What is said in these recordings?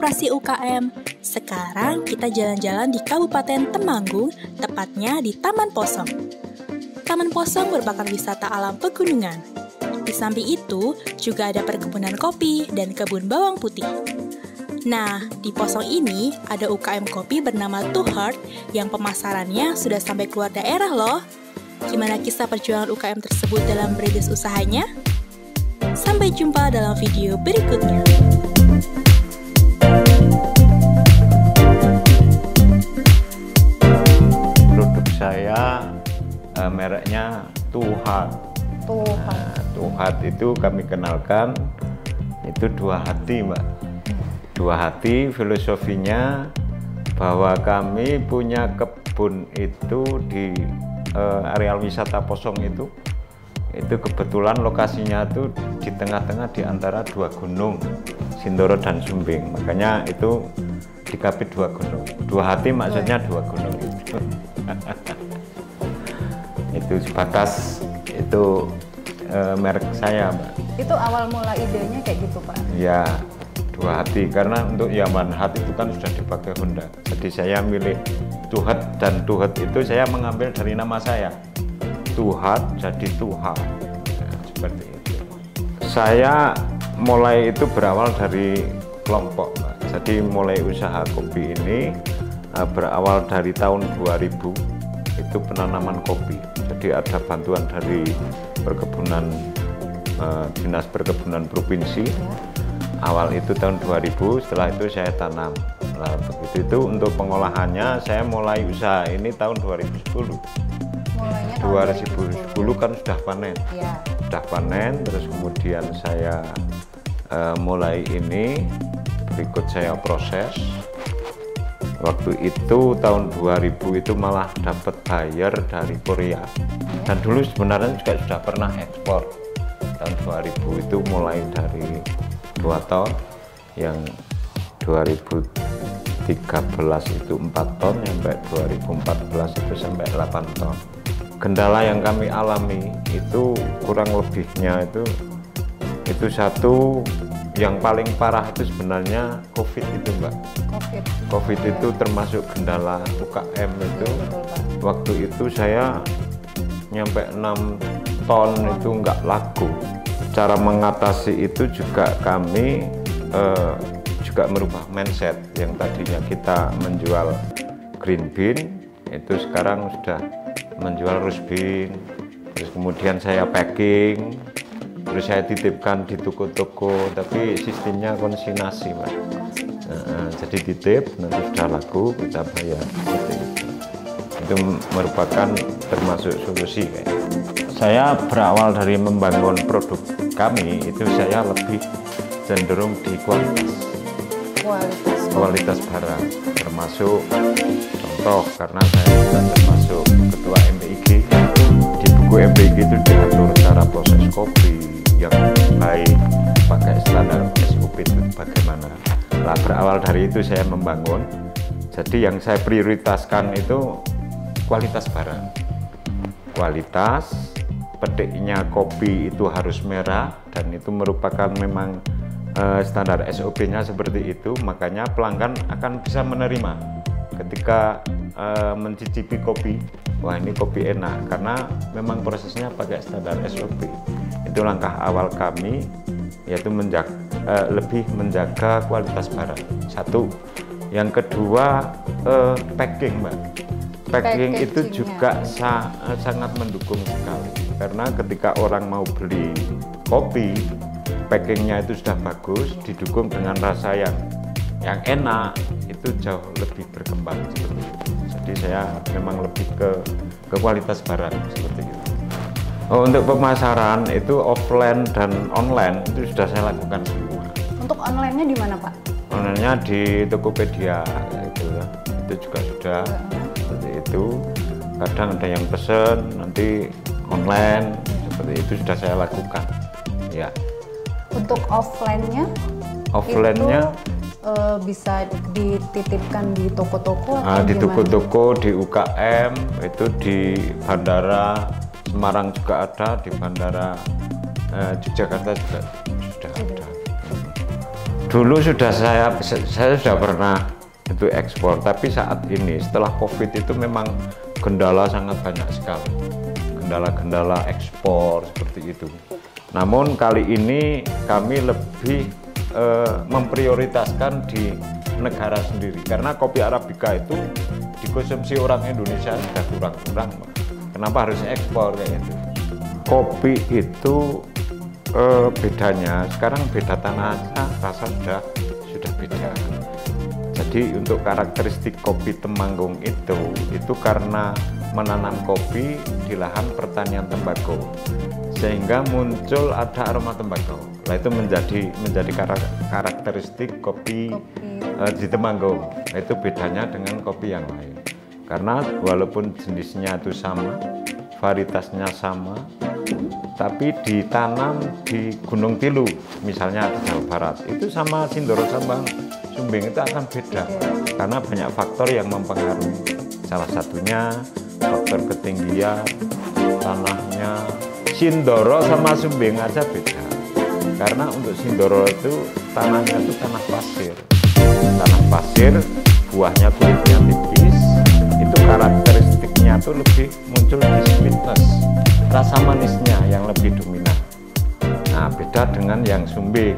Koperasi UKM. Sekarang kita jalan-jalan di Kabupaten Temanggung, tepatnya di Taman Posong. Taman Posong merupakan wisata alam pegunungan. Di samping itu juga ada perkebunan kopi dan kebun bawang putih. Nah, di Posong ini ada UKM kopi bernama Two Heart yang pemasarannya sudah sampai keluar daerah loh. Gimana kisah perjuangan UKM tersebut dalam merintis usahanya? Sampai jumpa dalam video berikutnya. Produk saya mereknya Two Heart. Two Heart itu kami kenalkan itu dua hati, Mbak. Dua hati filosofinya bahwa kami punya kebun itu di areal wisata Posong itu kebetulan lokasinya itu di tengah-tengah di antara dua gunung, Sindoro dan Sumbing. Makanya itu dikapit dua gunung. Dua hati maksudnya dua gunung itu. Itu sebatas itu merek saya, Mbak. Itu awal mula idenya kayak gitu, Pak? Ya, dua hati karena untuk Yaman Hat itu kan sudah dipakai Honda. Jadi saya milih Two Heart, dan Two Heart itu saya mengambil dari nama saya. Two Heart jadi Two Heart. Nah, seperti itu. Saya mulai itu berawal dari kelompok, Mbak. Jadi mulai usaha kopi ini berawal dari tahun 2000 itu penanaman kopi. Jadi ada bantuan dari perkebunan Dinas Perkebunan Provinsi. Awal itu tahun 2000, setelah itu saya tanam. Nah, begitu itu untuk pengolahannya saya mulai usaha ini tahun 2010. Mulainya 2010 kan sudah panen. Ya. Sudah panen, terus kemudian saya mulai ini, berikut saya proses. Waktu itu tahun 2000 itu malah dapat buyer dari Korea. Dan dulu sebenarnya juga sudah pernah ekspor. Tahun 2000 itu mulai dari 2 ton, yang 2013 itu 4 ton, sampai 2014 itu sampai 8 ton. Kendala yang kami alami itu kurang lebihnya itu satu, yang paling parah itu sebenarnya COVID itu, Mbak. COVID itu termasuk kendala UKM itu. Waktu itu saya nyampe 6 ton itu nggak laku. Cara mengatasi itu juga kami juga merubah mindset. Yang tadinya kita menjual green bean, itu sekarang sudah menjual roast bean. Terus kemudian saya packing, terus saya titipkan di toko-toko, tapi sistemnya konsignasi, Mbak. Jadi titip, nanti sudah laku kita bayar. Itu merupakan termasuk solusi. Saya berawal dari membangun produk kami, itu saya lebih cenderung di kualitas barang, termasuk contoh karena saya juga termasuk ketua MPIG. Di buku MPIG itu diatur cara proses kopi yang baik, pakai standar SOP itu bagaimana. Nah, berawal dari itu saya membangun. Jadi yang saya prioritaskan itu kualitas barang. Kualitas, petiknya kopi itu harus merah, dan itu merupakan memang standar SOP-nya seperti itu. Makanya pelanggan akan bisa menerima ketika mencicipi kopi. Wah, ini kopi enak karena memang prosesnya pakai standar SOP. Itu langkah awal kami, yaitu lebih menjaga kualitas barang. Satu, yang kedua packing, Mbak. Packing itu juga sangat mendukung sekali, karena ketika orang mau beli kopi, packingnya itu sudah bagus, didukung dengan rasa yang enak, itu jauh lebih berkembang seperti itu. Jadi saya memang lebih ke kualitas barang seperti itu. Untuk pemasaran itu offline dan online itu sudah saya lakukan semua. Untuk online-nya di mana, Pak? Online-nya di Tokopedia, itu juga sudah seperti itu. Kadang ada yang pesen nanti online, seperti itu sudah saya lakukan. Ya. Untuk offline-nya? Offline-nya bisa dititipkan di toko-toko? Di toko-toko, di UKM, itu di Bandara Semarang juga ada, di Bandara Yogyakarta juga sudah ada. Dulu saya sudah pernah itu ekspor, tapi saat ini setelah COVID itu memang kendala sangat banyak sekali, kendala-kendala ekspor seperti itu. Namun kali ini kami lebih memprioritaskan di negara sendiri, karena kopi Arabica itu dikonsumsi orang Indonesia sudah kurang-kurang. Kenapa harus ekspor kayak gitu? Kopi itu bedanya sekarang beda tanahnya, rasa sudah beda. Jadi untuk karakteristik kopi Temanggung itu karena menanam kopi di lahan pertanian tembakau, sehingga muncul ada aroma tembakau. Nah, itu menjadi karakteristik kopi di Temanggung. Itu bedanya dengan kopi yang lain. Karena walaupun jenisnya itu sama, varietasnya sama, tapi ditanam di Gunung Tilu, misalnya di Jawa Barat, itu sama Sindoro Sambang Sumbing itu akan beda, karena banyak faktor yang mempengaruhi. Salah satunya faktor ketinggian tanahnya. Sindoro sama Sumbing aja beda, karena untuk Sindoro itu tanahnya itu tanah pasir, buahnya kulitnya tipis, itu karakteristiknya tuh lebih muncul di sweetness, rasa manisnya yang lebih dominan. Nah, beda dengan yang Sumbing,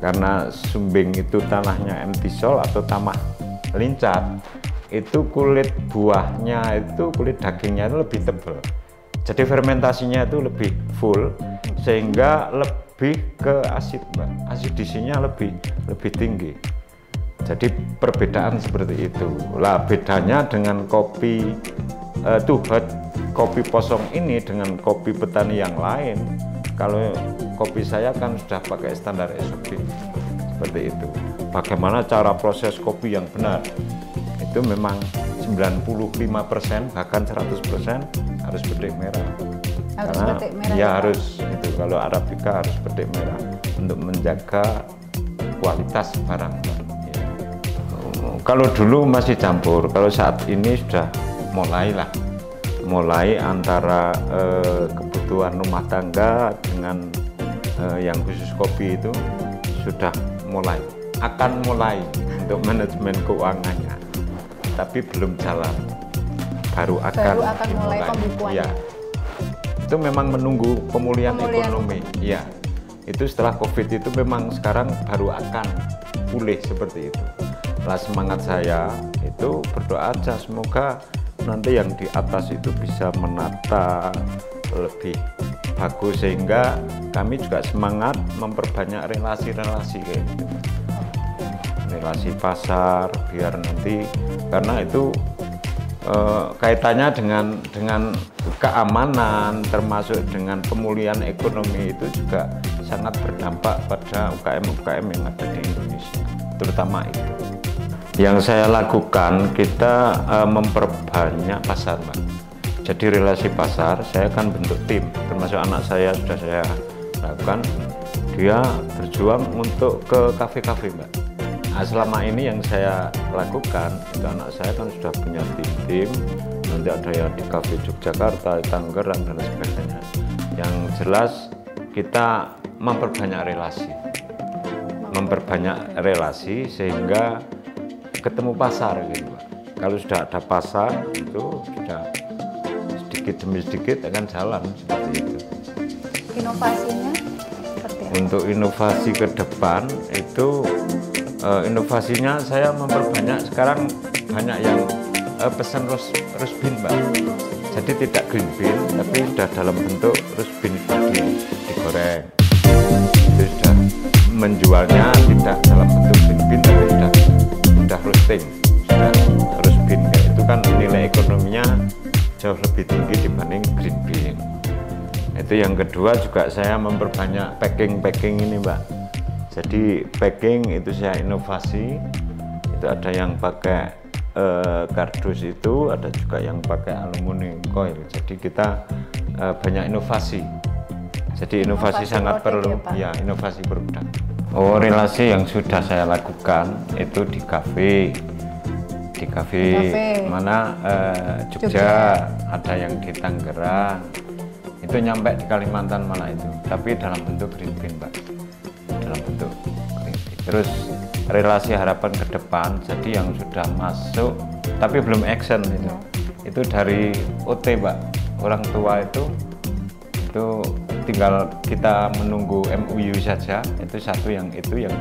karena Sumbing itu tanahnya empty soil atau tanah lincat, itu kulit buahnya itu, kulit dagingnya itu lebih tebal, jadi fermentasinya itu lebih full, sehingga lebih ke asid, asidisinya lebih tinggi. Jadi perbedaan seperti itu. Lah bedanya dengan kopi kopi posong ini dengan kopi petani yang lain, kalau kopi saya kan sudah pakai standar SOP seperti itu. Bagaimana cara proses kopi yang benar? Itu memang 95% bahkan 100% harus petik merah. Karena petik merah ya harus itu, kalau Arabica harus petik merah untuk menjaga kualitas barang. Ya. Kalau dulu masih campur, kalau saat ini sudah mulai antara kebutuhan rumah tangga dengan yang khusus kopi itu sudah akan mulai untuk manajemen keuangannya, tapi belum jalan, baru akan mulai pembukuannya. Ya, itu memang menunggu pemulihan ekonomi. Ya, itu setelah COVID itu memang sekarang baru akan pulih seperti itu. Lah semangat saya itu berdoa aja semoga nanti yang di atas itu bisa menata lebih bagus, sehingga kami juga semangat memperbanyak relasi-relasi kayak gitu. Relasi pasar, biar nanti, karena itu kaitannya dengan keamanan, termasuk dengan pemulihan ekonomi, itu juga sangat berdampak pada UKM-UKM yang ada di Indonesia, terutama itu. Yang saya lakukan, kita memperbanyak pasar, Mbak. Jadi relasi pasar, saya kan bentuk tim, termasuk anak saya sudah saya lakukan. Dia berjuang untuk ke kafe-kafe, Mbak. Nah, selama ini yang saya lakukan, itu anak saya kan sudah punya tim, nanti ada yang di kafe Yogyakarta, Tangerang, dan sebagainya. Yang jelas kita memperbanyak relasi sehingga ketemu pasar gitu, Pak. Kalau sudah ada pasar itu sudah sedikit demi sedikit akan jalan seperti itu. Inovasinya seperti apa? Untuk inovasi ke depan itu inovasinya saya memperbanyak, sekarang banyak yang pesan roast bean, Mbak. Jadi tidak green bean, tapi sudah dalam bentuk roast bean digoreng. Itu sudah menjualnya tidak dalam bentuk green bean, tapi sudah roasting, sudah roast bean. Kayak itu kan nilai ekonominya jauh lebih tinggi dibanding green bean. Itu yang kedua, juga saya memperbanyak packing ini, Mbak. Jadi packing itu saya inovasi, itu ada yang pakai kardus, itu ada juga yang pakai aluminium foil. Jadi kita banyak inovasi. Jadi inovasi sangat perlu, ya, inovasi produk. Oh, relasi yang sudah saya lakukan itu di kafe mana Jogja, ada yang di Tangerang, itu nyampe di Kalimantan mana itu, tapi dalam bentuk green bean, Pak, dalam bentuk green bean. Terus relasi harapan ke depan, jadi yang sudah masuk tapi belum action itu dari OT Pak, orang tua itu tinggal kita menunggu MOU saja. Itu satu, yang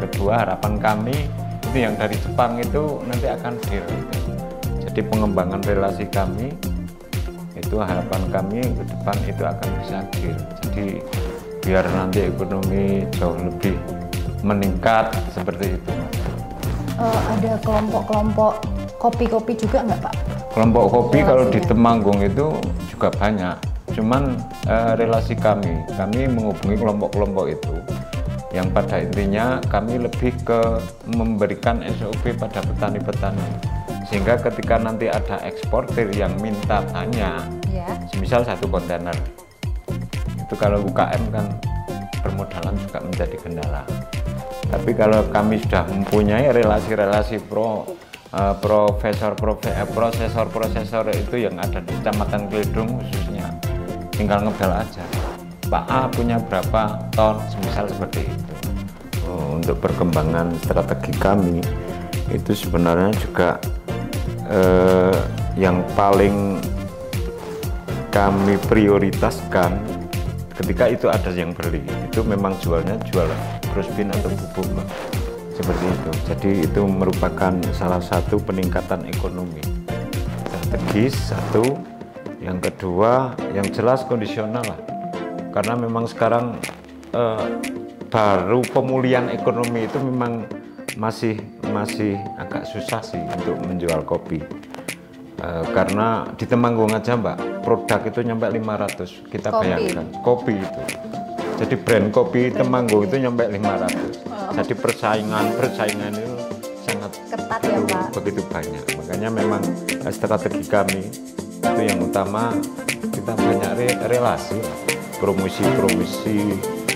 kedua harapan kami itu yang dari Jepang itu nanti akan deal. Jadi pengembangan relasi kami itu harapan kami ke depan itu akan bisa deal. Jadi biar nanti ekonomi jauh lebih meningkat seperti itu. Ada kelompok-kelompok kopi-kopi juga nggak Pak? Kelompok kopi kalau di Temanggung itu juga banyak. Cuman relasi kami menghubungi kelompok-kelompok itu yang pada intinya kami lebih ke memberikan SOP pada petani-petani, sehingga ketika nanti ada eksportir yang minta banyak, semisal 1 kontainer, itu kalau UKM kan permodalan juga menjadi kendala. Tapi kalau kami sudah mempunyai relasi-relasi prosesor itu yang ada di Kecamatan Klidung khususnya, tinggal ngebel aja, Pak A punya berapa ton, semisal seperti itu. Untuk perkembangan strategi kami itu sebenarnya juga yang paling kami prioritaskan ketika itu ada yang beli, itu memang jualnya jual crossbin atau bubuk seperti itu. Jadi itu merupakan salah satu peningkatan ekonomi strategis satu. Yang kedua, yang jelas kondisional lah, karena memang sekarang baru pemulihan ekonomi itu memang masih agak susah sih untuk menjual kopi. Karena di Temanggung aja Mbak, produk itu nyampe 500, kita bayangkan kopi itu. Jadi brand kopi Temanggung itu nyampe 500. Jadi persaingan itu sangat ketat ya Pak. Begitu banyak. Makanya memang strategi kami itu yang utama, kita banyak relasi, promosi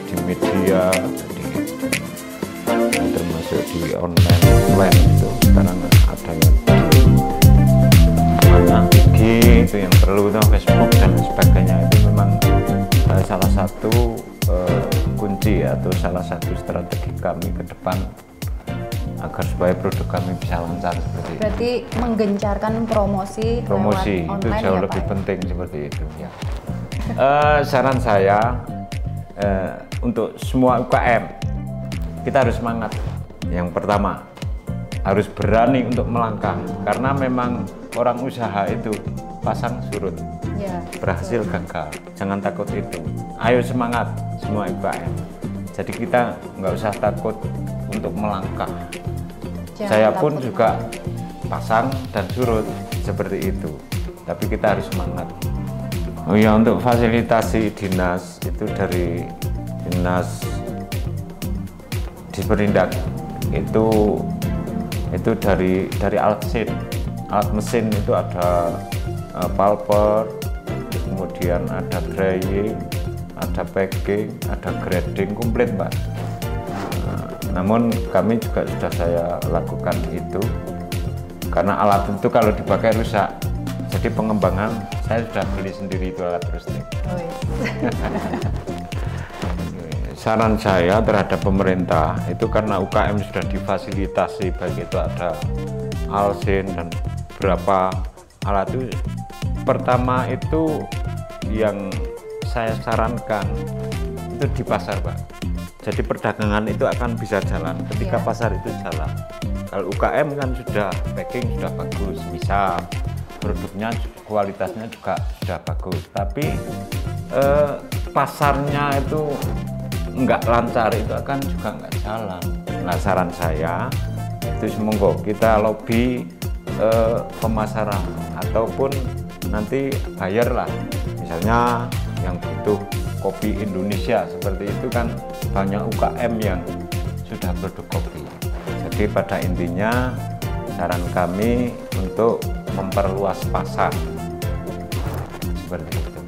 di media, termasuk di online itu sekarang adanya IG itu yang perlu, Facebook dan sebagainya, itu memang salah satu kunci atau salah satu strategi kami ke depan agar supaya produk kami bisa lancar seperti itu. Berarti menggencarkan promosi itu jauh lebih penting seperti itu ya. Saran saya untuk semua UKM, kita harus semangat. Yang pertama, harus berani untuk melangkah, karena memang orang usaha itu pasang surut, berhasil gagal, jangan takut itu. Ayo semangat semua UKM. Jadi kita nggak usah takut untuk melangkah. Saya pun juga pasang dan surut seperti itu, tapi kita harus semangat. Oh ya, untuk fasilitasi dinas itu dari dinas Disperindak itu dari alat mesin itu ada pulper, kemudian ada drying, ada packing, ada grading, komplit Pak. Namun kami juga sudah saya lakukan itu, karena alat itu kalau dipakai rusak. Jadi pengembangan saya sudah beli sendiri itu alat roasting. Saran saya terhadap pemerintah itu, karena UKM sudah difasilitasi, baik itu ada alsin dan beberapa alat itu. Pertama itu yang saya sarankan itu di pasar Pak. Jadi perdagangan itu akan bisa jalan ketika pasar itu jalan. Kalau UKM kan sudah packing sudah bagus, misal produknya kualitasnya juga sudah bagus, tapi pasarnya itu nggak lancar, itu akan juga nggak jalan. Nah, saran saya itu semoga kita lobby pemasaran ataupun nanti buyer lah, misalnya yang butuh kopi Indonesia seperti itu kan banyak UKM yang sudah produk kopi. Jadi pada intinya saran kami untuk memperluas pasar seperti itu.